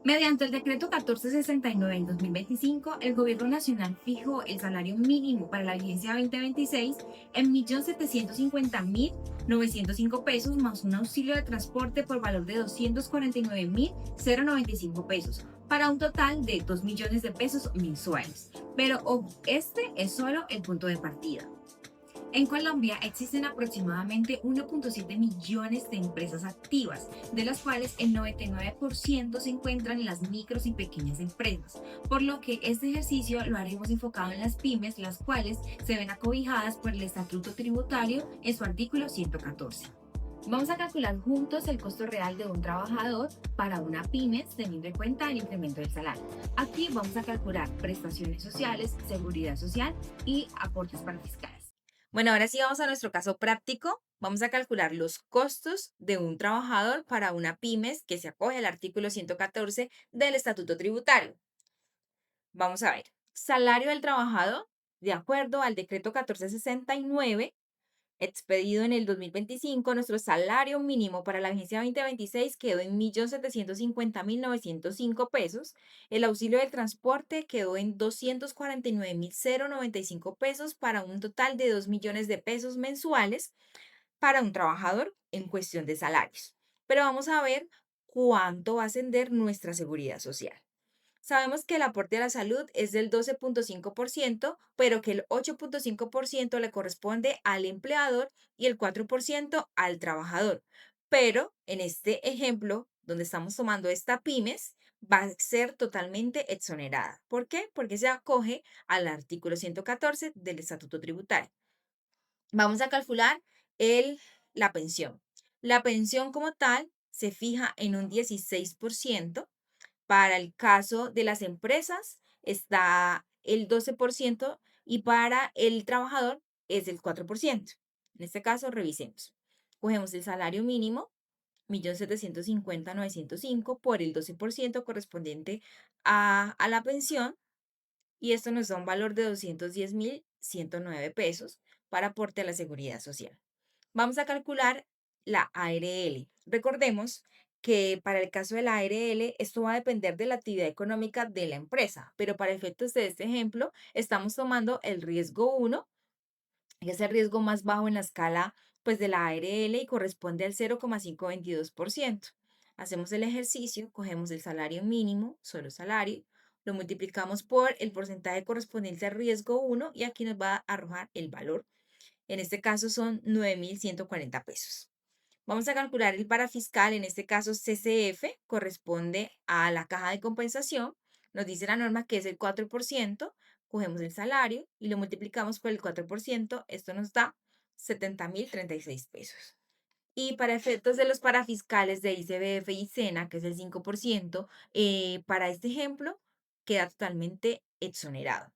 Mediante el decreto 1469 del 2025, el Gobierno Nacional fijó el salario mínimo para la vigencia 2026 en 1.750.905 pesos más un auxilio de transporte por valor de 249.095 pesos, para un total de 2 millones de pesos mensuales. Pero este es solo el punto de partida. En Colombia existen aproximadamente 1.7 millones de empresas activas, de las cuales el 99% se encuentran en las micros y pequeñas empresas, por lo que este ejercicio lo haremos enfocado en las pymes, las cuales se ven acobijadas por el Estatuto Tributario en su artículo 114. Vamos a calcular juntos el costo real de un trabajador para una pyme teniendo en cuenta el incremento del salario. Aquí vamos a calcular prestaciones sociales, seguridad social y aportes para fiscales. Bueno, ahora sí vamos a nuestro caso práctico. Vamos a calcular los costos de un trabajador para una pymes que se acoge al artículo 114 del Estatuto Tributario. Vamos a ver. Salario del trabajador, de acuerdo al decreto 1469 expedido en el 2025, nuestro salario mínimo para la vigencia 2026 quedó en 1.750.905 pesos. El auxilio del transporte quedó en 249.095 pesos para un total de 2 millones de pesos mensuales para un trabajador en cuestión de salarios. Pero vamos a ver cuánto va a ascender nuestra seguridad social. Sabemos que el aporte a la salud es del 12.5%, pero que el 8.5% le corresponde al empleador y el 4% al trabajador. Pero en este ejemplo, donde estamos tomando esta pymes, va a ser totalmente exonerada. ¿Por qué? Porque se acoge al artículo 114 del Estatuto Tributario. Vamos a calcular el, la pensión. La pensión como tal se fija en un 16%. Para el caso de las empresas está el 12% y para el trabajador es el 4%. En este caso, revisemos. Cogemos el salario mínimo, 1.750.905 por el 12% correspondiente a la pensión, y esto nos da un valor de 210.109 pesos para aporte a la seguridad social. Vamos a calcular la ARL. Recordemos que para el caso de la ARL, esto va a depender de la actividad económica de la empresa, pero para efectos de este ejemplo, estamos tomando el riesgo 1, que es el riesgo más bajo en la escala pues, de la ARL y corresponde al 0,522%. Hacemos el ejercicio, cogemos el salario mínimo, solo salario, lo multiplicamos por el porcentaje correspondiente al riesgo 1 y aquí nos va a arrojar el valor. En este caso son 9.140 pesos. Vamos a calcular el parafiscal, en este caso CCF, corresponde a la caja de compensación. Nos dice la norma que es el 4%, cogemos el salario y lo multiplicamos por el 4%, esto nos da 70.036 pesos. Y para efectos de los parafiscales de ICBF y SENA, que es el 5%, para este ejemplo queda totalmente exonerado.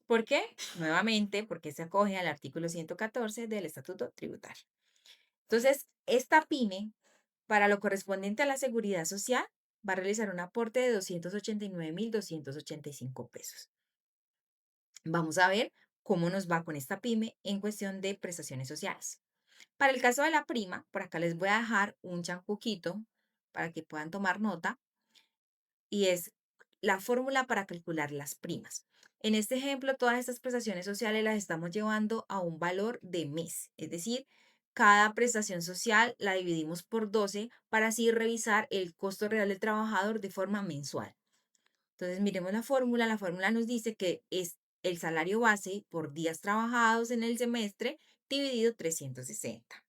¿Por qué? Nuevamente, porque se acoge al artículo 114 del Estatuto Tributario. Entonces, esta pyme, para lo correspondiente a la seguridad social, va a realizar un aporte de 289.285 pesos. Vamos a ver cómo nos va con esta pyme en cuestión de prestaciones sociales. Para el caso de la prima, por acá les voy a dejar un chancuquito para que puedan tomar nota y es la fórmula para calcular las primas. En este ejemplo, todas estas prestaciones sociales las estamos llevando a un valor de mes, es decir, cada prestación social la dividimos por 12 para así revisar el costo real del trabajador de forma mensual. Entonces, miremos la fórmula. La fórmula nos dice que es el salario base por días trabajados en el semestre dividido 360.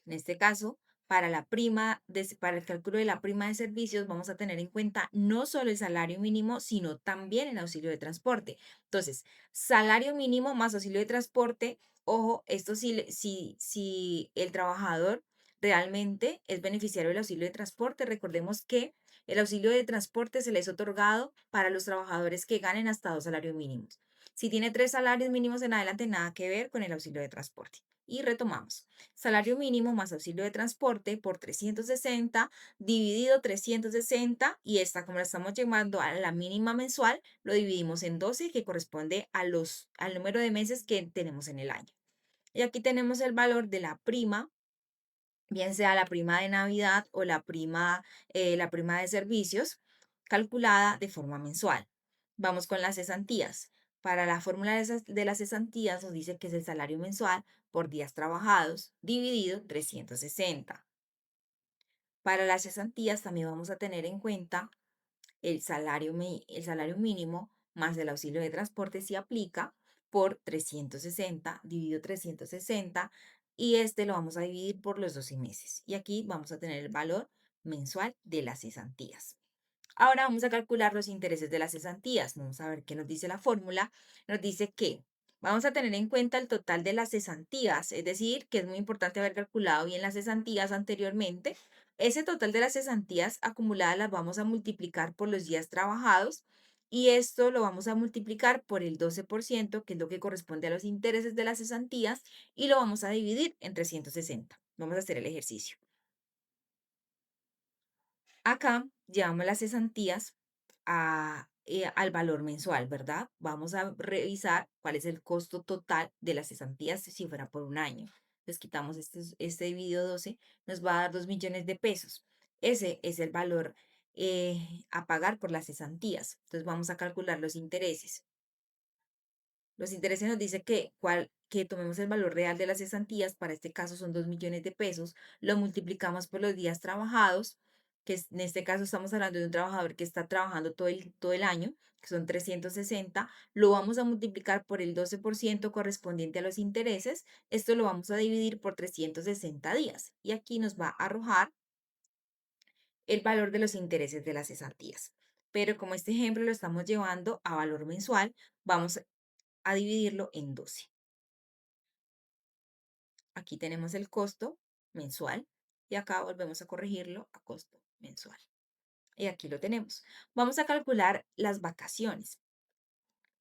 En este caso, para el cálculo de la prima de servicios, vamos a tener en cuenta no solo el salario mínimo, sino también el auxilio de transporte. Entonces, salario mínimo más auxilio de transporte, ojo, esto si el trabajador realmente es beneficiario del auxilio de transporte. Recordemos que el auxilio de transporte se le es otorgado para los trabajadores que ganen hasta 2 salarios mínimos. Si tiene 3 salarios mínimos en adelante, nada que ver con el auxilio de transporte. Y retomamos. Salario mínimo más auxilio de transporte por 360 dividido 360 y esta como la estamos llevando a la mínima mensual, lo dividimos en 12 que corresponde al número de meses que tenemos en el año. Y aquí tenemos el valor de la prima bien sea la prima de Navidad o la prima de servicios, calculada de forma mensual. Vamos con las cesantías. Para la fórmula de las cesantías nos dice que es el salario mensual por días trabajados dividido 360. Para las cesantías también vamos a tener en cuenta el salario mínimo más el auxilio de transporte si aplica por 360 dividido 360 y este lo vamos a dividir por los 12 meses. Y aquí vamos a tener el valor mensual de las cesantías. Ahora vamos a calcular los intereses de las cesantías. Vamos a ver qué nos dice la fórmula. Nos dice que vamos a tener en cuenta el total de las cesantías, es decir, que es muy importante haber calculado bien las cesantías anteriormente. Ese total de las cesantías acumuladas las vamos a multiplicar por los días trabajados y esto lo vamos a multiplicar por el 12%, que es lo que corresponde a los intereses de las cesantías, y lo vamos a dividir en 360. Vamos a hacer el ejercicio. Acá llevamos las cesantías al valor mensual, ¿verdad? Vamos a revisar cuál es el costo total de las cesantías si fuera por un año. Entonces quitamos este dividido 12, nos va a dar 2 millones de pesos. Ese es el valor a pagar por las cesantías. Entonces vamos a calcular los intereses. Los intereses nos dice que tomemos el valor real de las cesantías, para este caso son 2 millones de pesos, lo multiplicamos por los días trabajados, en este caso estamos hablando de un trabajador que está trabajando todo el año, que son 360, lo vamos a multiplicar por el 12% correspondiente a los intereses, esto lo vamos a dividir por 360 días y aquí nos va a arrojar el valor de los intereses de las cesantías. Pero como este ejemplo lo estamos llevando a valor mensual, vamos a dividirlo en 12. Aquí tenemos el costo mensual y acá volvemos a corregirlo a costo mensual. Y aquí lo tenemos. Vamos a calcular las vacaciones.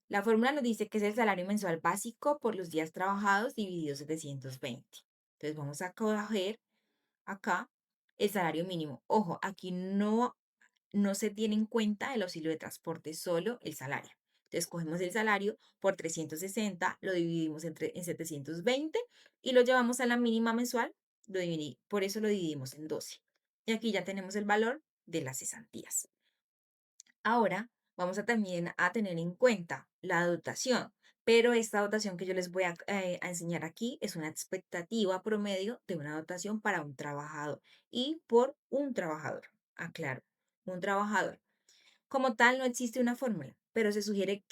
La fórmula nos dice que es el salario mensual básico por los días trabajados divididos 720. Entonces vamos a coger acá el salario mínimo. Ojo, aquí no se tiene en cuenta el auxilio de transporte, solo el salario. Entonces, cogemos el salario por 360, lo dividimos en 720 y lo llevamos a la mínima mensual, por eso lo dividimos en 12. Y aquí ya tenemos el valor de las cesantías. Ahora, vamos a también a tener en cuenta la dotación, pero esta dotación que yo les voy a enseñar aquí es una expectativa promedio de una dotación para un trabajador y por un trabajador. Aclaro, un trabajador. Como tal, no existe una fórmula, pero se sugiere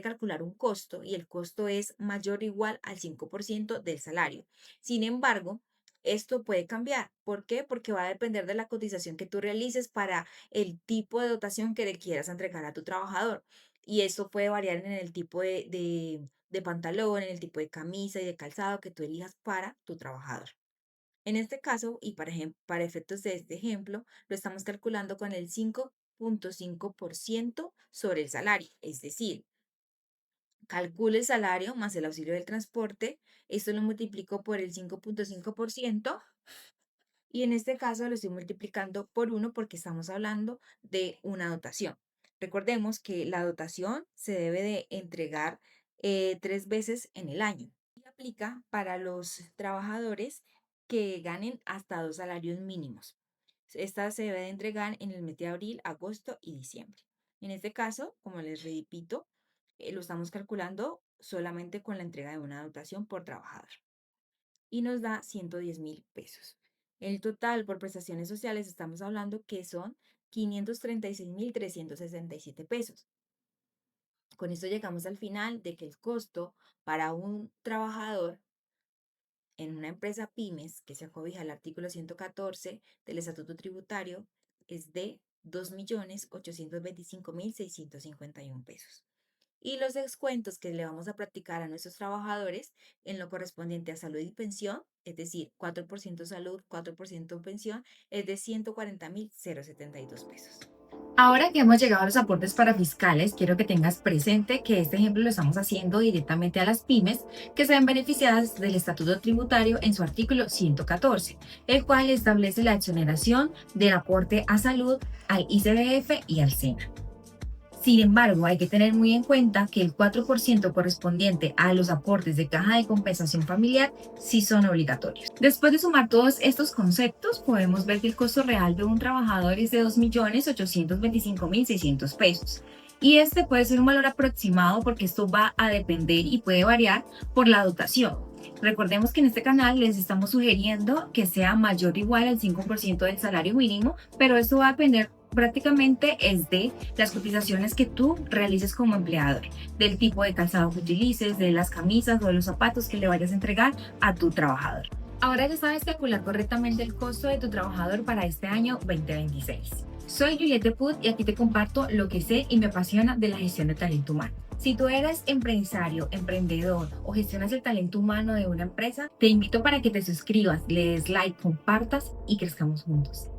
calcular un costo y el costo es mayor o igual al 5% del salario. Sin embargo, esto puede cambiar. ¿Por qué? Porque va a depender de la cotización que tú realices para el tipo de dotación que le quieras entregar a tu trabajador. Y esto puede variar en el tipo de pantalón, en el tipo de camisa y de calzado que tú elijas para tu trabajador. En este caso, y para efectos de este ejemplo, lo estamos calculando con el 5.5% sobre el salario. Es decir, calculo el salario más el auxilio del transporte. Esto lo multiplico por el 5.5% y en este caso lo estoy multiplicando por 1 porque estamos hablando de una dotación. Recordemos que la dotación se debe de entregar 3 veces en el año y aplica para los trabajadores que ganen hasta 2 salarios mínimos. Esta se debe de entregar en el mes de abril, agosto y diciembre. En este caso, como les repito, lo estamos calculando solamente con la entrega de una dotación por trabajador y nos da 110.000 pesos. El total por prestaciones sociales estamos hablando que son 536.367 pesos. Con esto llegamos al final de que el costo para un trabajador en una empresa pymes que se acobija al artículo 114 del Estatuto Tributario es de 2.825.651 pesos. Y los descuentos que le vamos a practicar a nuestros trabajadores en lo correspondiente a salud y pensión, es decir, 4% salud, 4% pensión, es de 140.072 pesos. Ahora que hemos llegado a los aportes para fiscales, quiero que tengas presente que este ejemplo lo estamos haciendo directamente a las pymes que se ven beneficiadas del Estatuto Tributario en su artículo 114, el cual establece la exoneración del aporte a salud, al ICBF y al SENA. Sin embargo, hay que tener muy en cuenta que el 4% correspondiente a los aportes de caja de compensación familiar sí son obligatorios. Después de sumar todos estos conceptos, podemos ver que el costo real de un trabajador es de 2.825.600 pesos. Y este puede ser un valor aproximado porque esto va a depender y puede variar por la dotación. Recordemos que en este canal les estamos sugiriendo que sea mayor o igual al 5% del salario mínimo, pero esto va a depender prácticamente es de las cotizaciones que tú realices como empleador, del tipo de calzado que utilices, de las camisas o de los zapatos que le vayas a entregar a tu trabajador. Ahora ya sabes calcular correctamente el costo de tu trabajador para este año 2026. Soy Juliette Put y aquí te comparto lo que sé y me apasiona de la gestión de talento humano. Si tú eres empresario, emprendedor o gestionas el talento humano de una empresa, te invito para que te suscribas, le des like, compartas y crezcamos juntos.